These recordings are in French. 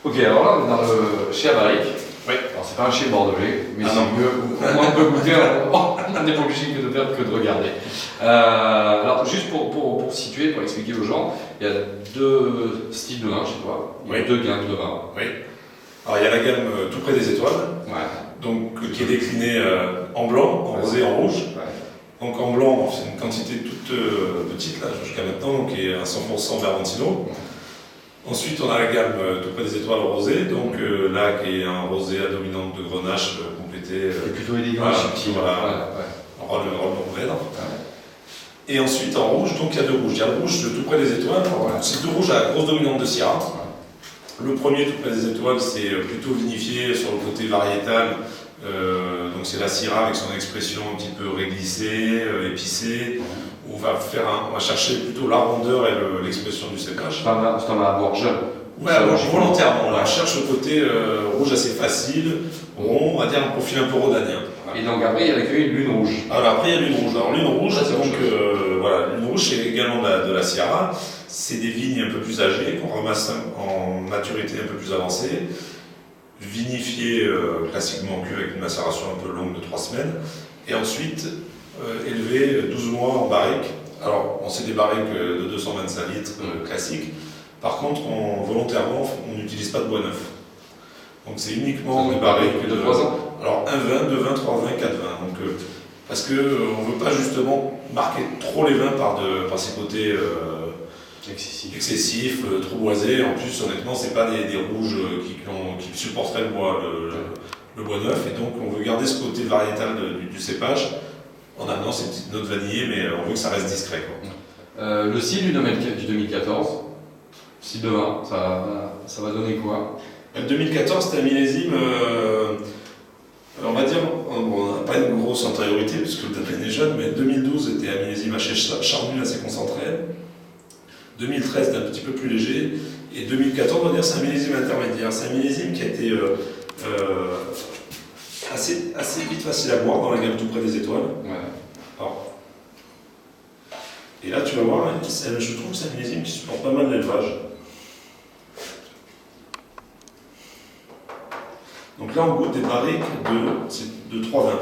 Ok, alors là, on est dans le chai à barrique. Oui. Alors, c'est pas un chai bordelais, mais Ah c'est non. mieux. Au moins, on peut goûter, on n'est pas obligé que de faire que de regarder. Alors, juste pour situer, pour expliquer aux gens, il y a deux styles de vin chez toi. Il y a Oui. deux gammes de vin. Oui. Alors il y a la gamme tout près des étoiles, Ouais. donc qui est déclinée en blanc, en rosé, en rouge. Ouais. Donc en blanc, c'est une quantité toute petite là jusqu'à maintenant, donc qui est à 100% Vermentino. Ensuite, on a la gamme tout près des étoiles rosé, donc là qui est un rosé à dominante de Grenache complété C'est plutôt élégant, voilà, subtil. voilà. Ouais. en rôle red. Ouais. Et ensuite en rouge, donc il y a deux rouges. Il y a le rouge tout près des étoiles, c'est deux rouges à la grosse dominante de Syrah. Le premier, tout près des étoiles, c'est plutôt vinifié sur le côté variétal. Donc c'est la Syrah avec son expression un petit peu réglissée, épicée. On va chercher plutôt la rondeur et l'expression du cépage. C'est un à boire jeune. Ouais, alors, volontairement. Là, on cherche le côté rouge assez facile, rond, on va dire un profil un peu rhodanien. Et donc après, il y a la cuvée Lune Rouge. Alors après, il y a Lune Rouge. Alors Lune Rouge, Ça, c'est donc autre chose. voilà, Lune Rouge, c'est également de la Syrah. C'est des vignes un peu plus âgées, qu'on ramasse en maturité un peu plus avancée, vinifiées classiquement en cuve avec une macération un peu longue de 3 semaines, et ensuite élevées 12 mois en barrique. Alors, c'est des barriques de 225 litres classiques. Par contre, volontairement, on n'utilise pas de bois neuf. Donc c'est uniquement des barriques de 3 ans. Alors 1 vin, 2 vins, 3 vins, 4 vins. Donc, parce qu'on ne veut pas justement marquer trop les vins par ces côtés excessifs, trop boisés. En plus, honnêtement, ce n'est pas des rouges qui supporteraient le bois neuf. Et donc, on veut garder ce côté variétal du cépage en amenant ces petites notes vanillées, mais on veut que ça reste discret, quoi. Le style du 2014, style de vin, ça va donner quoi? Le 2014, c'était un millésime, on va dire, on n'a pas une grosse antériorité puisque le domaine est jeune, mais 2012 était un millésime assez charnu, assez concentré. 2013 était un petit peu plus léger. Et 2014, on va dire, c'est un millésime intermédiaire. C'est un millésime qui a été assez vite facile à boire dans la gamme tout près des étoiles. Ouais. Alors, et là, tu vas voir, je trouve que c'est un millésime qui supporte pas mal l'élevage. Donc là, on goûte des barriques de 3 vins.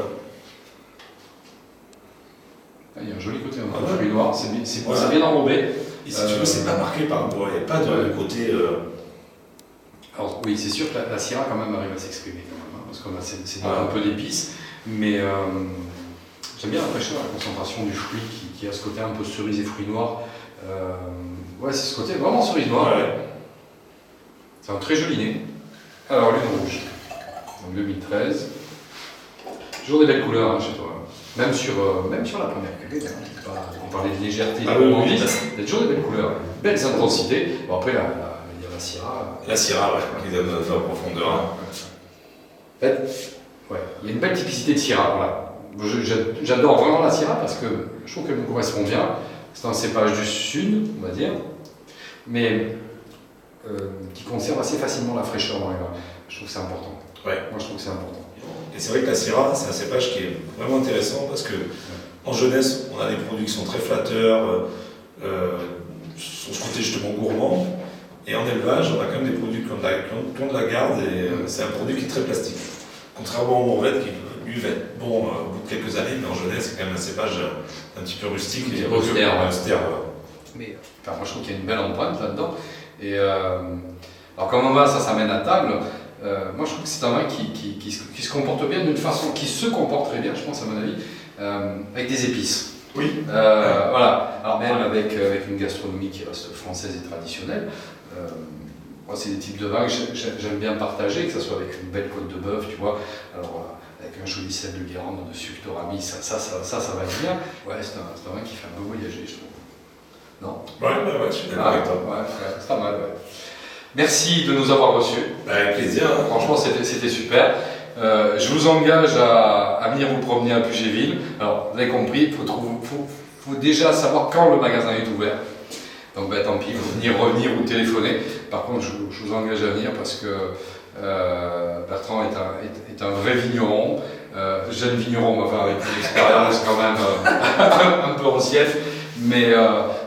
Il y a un joli côté, Ah ouais. fruit noir, c'est bien enrobé. Et si tu veux, c'est pas marqué par le bois, il n'y a pas de côté... Alors oui, c'est sûr que la Syrah quand même arrive à s'exprimer quand même, hein, parce qu'on a c'est un peu d'épices, mais j'aime bien la fraîcheur, la concentration du fruit qui a ce côté un peu cerise et fruits noirs. Ouais, c'est ce côté vraiment cerise noire. Ouais. C'est un très joli nez. Alors, Lune Rouge, donc 2013. Toujours des belles couleurs hein, chez toi. Même sur la première cuvée, hein, on parlait de légèreté, Ah oui, oui. il y a toujours des belles couleurs, des belles intensités. Bon, après, il y a la Syrah. La Syrah, qui donne de la profondeur. En fait, ouais, il y a une belle typicité de Syrah. Voilà. J'adore vraiment la Syrah parce que je trouve qu'elle me correspond bien. C'est un cépage du sud, on va dire, mais qui conserve assez facilement la fraîcheur dans les vins. Je trouve que c'est important. Ouais. Moi, je trouve que c'est important. Et c'est vrai que la Syrah, c'est un cépage qui est vraiment intéressant parce que en jeunesse, on a des produits qui sont très flatteurs, sur ce côté justement gourmand. Et en élevage, on a quand même des produits qui ont de la garde et c'est un produit qui est très plastique. Contrairement au Mourvèdre qui lui va être bon au bout de quelques années, mais en jeunesse, c'est quand même un cépage un petit peu rustique et austère. Mais enfin, moi, je trouve qu'il y a une belle empreinte là-dedans. Et alors, comme on va, ça mène à table. Moi, je trouve que c'est un vin qui se comporte bien d'une façon qui se comporte très bien, je pense, à mon avis, avec des épices. Oui. Voilà. Alors, même avec une gastronomie qui reste française et traditionnelle. Moi, c'est des types de vins que j'aime bien partager, que ce soit avec une belle côte de bœuf, tu vois. Alors, avec un joli sel de Guérande dessus que tu auras mis, ça va être bien. Ouais, c'est un vin qui fait un peu voyager, je trouve. Non? Ouais, je suis d'accord avec toi. Ouais, c'est pas mal, ouais. Merci de nous avoir reçus. Avec plaisir. Franchement, c'était super. Je vous engage à venir vous promener à Pugéville. Alors, vous avez compris, il faut déjà savoir quand le magasin est ouvert. Donc, tant pis, il faut venir, revenir ou téléphoner. Par contre, je vous engage à venir parce que Bertrand est un vrai vigneron. Jeune vigneron, enfin, avec une expérience quand même un peu ancienne. Mais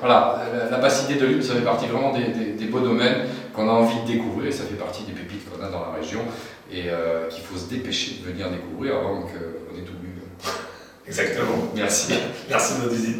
voilà, la basse idée de Lune, ça fait partie vraiment des beaux domaines qu'on a envie de découvrir et ça fait partie des pépites qu'on a dans la région et qu'il faut se dépêcher de venir découvrir avant qu'on ait tout bu. Exactement. Merci. Merci de votre visite.